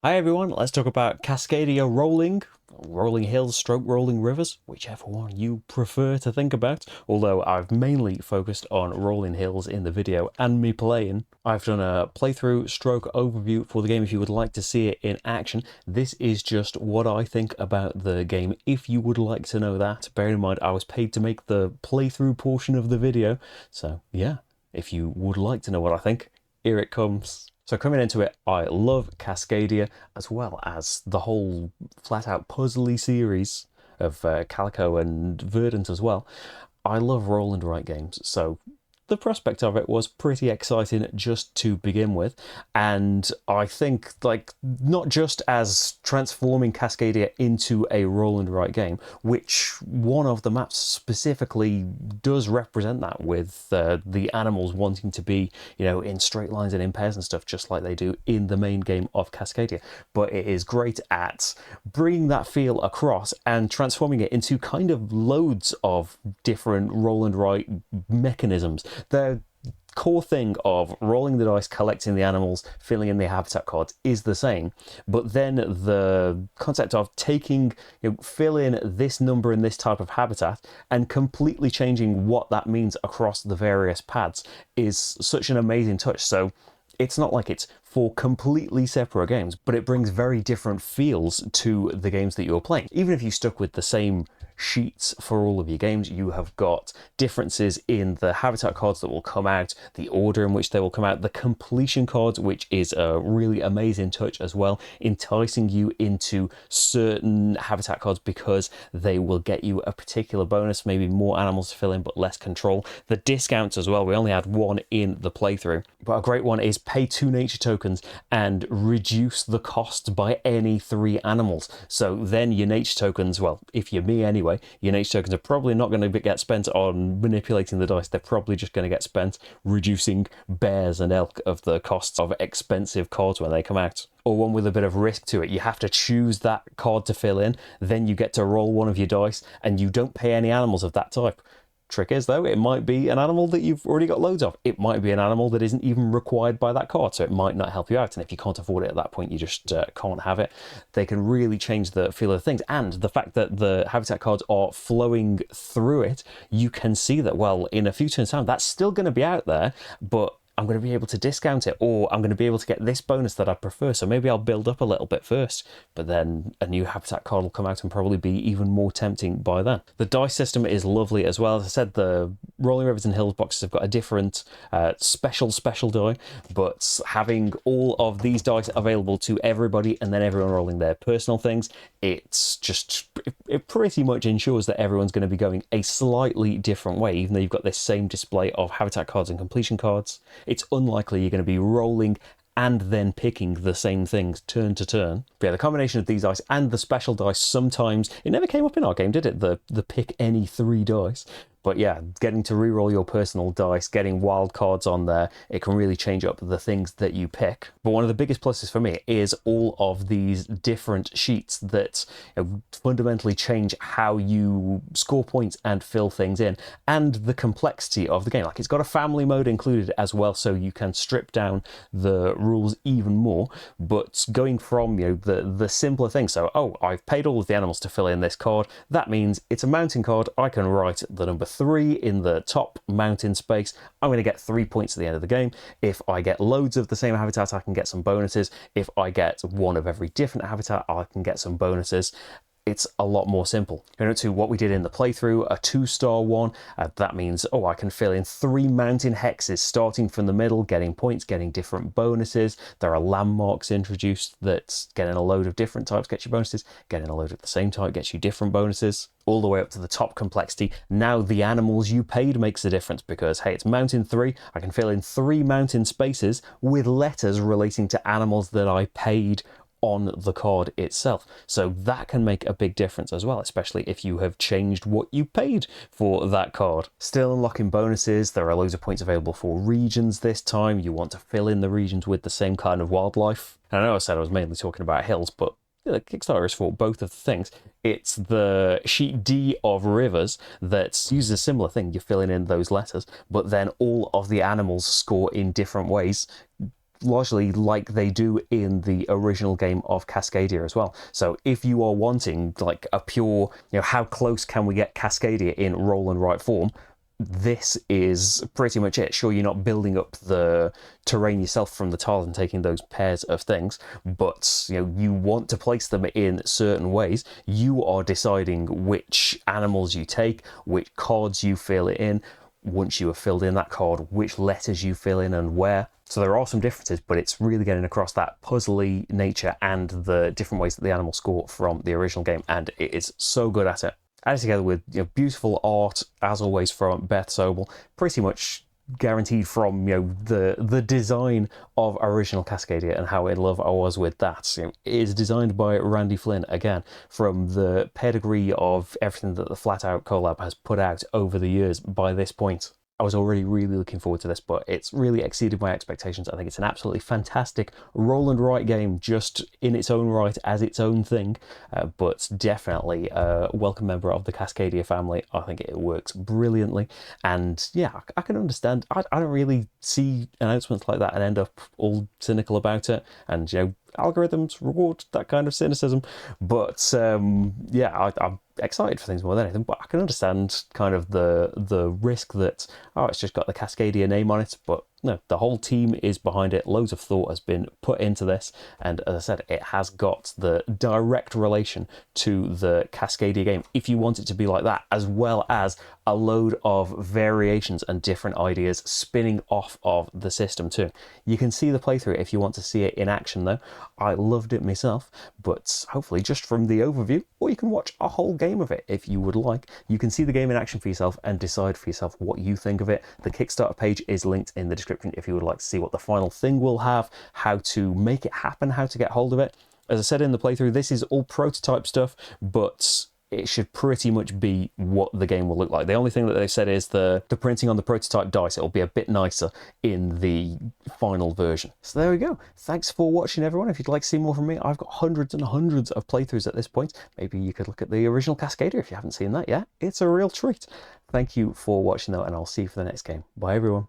Hi everyone, let's talk about Cascadia rolling hills stroke rolling rivers, whichever one you prefer to think about. Although I've mainly focused on rolling hills in the video and me playing. I've done a playthrough stroke overview for the game if you would like to see it in action. This is just what I think about the game if you would like to know that. Bear in mind I was paid to make the playthrough portion of the video, so yeah, if you would like to know what I think, here it comes. So coming into it, I love Cascadia as well as the whole flat-out puzzly series of Calico and Verdant as well. I love roll and write games, so the prospect of it was pretty exciting just to begin with. And I think, like, not just as transforming Cascadia into a roll and write game, which one of the maps specifically does represent that, with the animals wanting to be, in straight lines and in pairs and stuff, just like they do in the main game of Cascadia. But it is great at bringing that feel across and transforming it into kind of loads of different roll and write mechanisms. The core thing of rolling the dice, collecting the animals, filling in the habitat cards is the same, but then the concept of taking, fill in this number in this type of habitat and completely changing what that means across the various paths is such an amazing touch. So it's not like it's four completely separate games, but it brings very different feels to the games that you're playing. Even if you stuck with the same sheets for all of your games, you have got differences in the habitat cards that will come out, the order in which they will come out, the completion cards, which is a really amazing touch as well, enticing you into certain habitat cards because they will get you a particular bonus, maybe more animals to fill in but less control. The discounts as well, we only had one in the playthrough, but a great one is pay 2 nature tokens and reduce the cost by any 3 animals. So then your nature tokens, well, if you're me anyway, your nature tokens are probably not going to get spent on manipulating the dice. They're probably just going to get spent reducing bears and elk of the costs of expensive cards when they come out. Or one with a bit of risk to it. You have to choose that card to fill in, then you get to roll one of your dice, and you don't pay any animals of that type. Trick is, though, it might be an animal that you've already got loads of. It might be an animal that isn't even required by that card, so it might not help you out. And if you can't afford it at that point, you just can't have it. They can really change the feel of things. And the fact that the habitat cards are flowing through it, you can see that, well, in a few turns' time, that's still going to be out there, but I'm going to be able to discount it, or I'm going to be able to get this bonus that I prefer, so maybe I'll build up a little bit first, but then a new habitat card will come out and probably be even more tempting by then. The dice system is lovely as well. As I said, the Rolling Rivers and Hills boxes have got a different special die, but having all of these dice available to everybody and then everyone rolling their personal things, it pretty much ensures that everyone's going to be going a slightly different way, even though you've got this same display of habitat cards and completion cards. It's unlikely you're going to be rolling and then picking the same things turn to turn. But yeah, the combination of these dice and the special dice, sometimes, it never came up in our game, did it? The pick any 3 dice. But yeah, getting to reroll your personal dice, getting wild cards on there, it can really change up the things that you pick. But one of the biggest pluses for me is all of these different sheets that fundamentally change how you score points and fill things in, and the complexity of the game. Like, it's got a family mode included as well, so you can strip down the rules even more. But going from the simpler things, so I've paid all of the animals to fill in this card, that means it's a mountain card. I can write the number 3 in the top mountain space. I'm going to get 3 points at the end of the game. If I get loads of the same habitat, I can get some bonuses. If I get one of every different habitat, I can get some bonuses. It's a lot more simple. Going to what we did in the playthrough, a 2-star one, that means, I can fill in 3 mountain hexes starting from the middle, getting points, getting different bonuses. There are landmarks introduced that getting a load of different types gets you bonuses, getting a load of the same type gets you different bonuses, all the way up to the top complexity. Now the animals you paid makes a difference because, hey, it's mountain 3, I can fill in 3 mountain spaces with letters relating to animals that I paid on the card itself. So that can make a big difference as well, especially if you have changed what you paid for that card. Still unlocking bonuses. There are loads of points available for regions this time. You want to fill in the regions with the same kind of wildlife. And I know I said I was mainly talking about hills, but Kickstarter is for both of the things. It's the sheet D of rivers that uses a similar thing. You're filling in those letters, but then all of the animals score in different ways largely like they do in the original game of Cascadia as well. So if you are wanting like a pure, how close can we get Cascadia in roll and write form, this is pretty much it. Sure, you're not building up the terrain yourself from the tiles and taking those pairs of things, but you want to place them in certain ways. You are deciding which animals you take, which cards you fill it in. Once you have filled in that card, which letters you fill in and where. So there are some differences, but it's really getting across that puzzly nature and the different ways that the animals score from the original game, and it is so good at it. Added together with beautiful art, as always, from Beth Sobel, pretty much guaranteed from the design of original Cascadia and how in love I was with that. It is designed by Randy Flynn, again, from the pedigree of everything that the Flat Out collab has put out over the years. By this point, I was already really looking forward to this, but it's really exceeded my expectations. I think it's an absolutely fantastic roll and write game, just in its own right, as its own thing, but definitely a welcome member of the Cascadia family. I think it works brilliantly, and yeah, I can understand. I don't really see announcements like that and end up all cynical about it, and algorithms reward that kind of cynicism, but yeah, I'm excited for things more than anything, but I can understand kind of the risk that, it's just got the Cascadia name on it, but no, the whole team is behind it. Loads of thought has been put into this, and as I said, it has got the direct relation to the Cascadia game, if you want it to be like that, as well as a load of variations and different ideas spinning off of the system too. You can see the playthrough if you want to see it in action though. I loved it myself, but hopefully just from the overview, or you can watch a whole game of it if you would like. You can see the game in action for yourself and decide for yourself what you think of it. The Kickstarter page is linked in the description if you would like to see what the final thing will have, how to make it happen, how to get hold of it. As I said in the playthrough, this is all prototype stuff, but it should pretty much be what the game will look like. The only thing that they've said is the printing on the prototype dice. It'll be a bit nicer in the final version. So there we go. Thanks for watching, everyone. If you'd like to see more from me, I've got hundreds and hundreds of playthroughs at this point. Maybe you could look at the original Cascadia if you haven't seen that yet. It's a real treat. Thank you for watching though, and I'll see you for the next game. Bye everyone.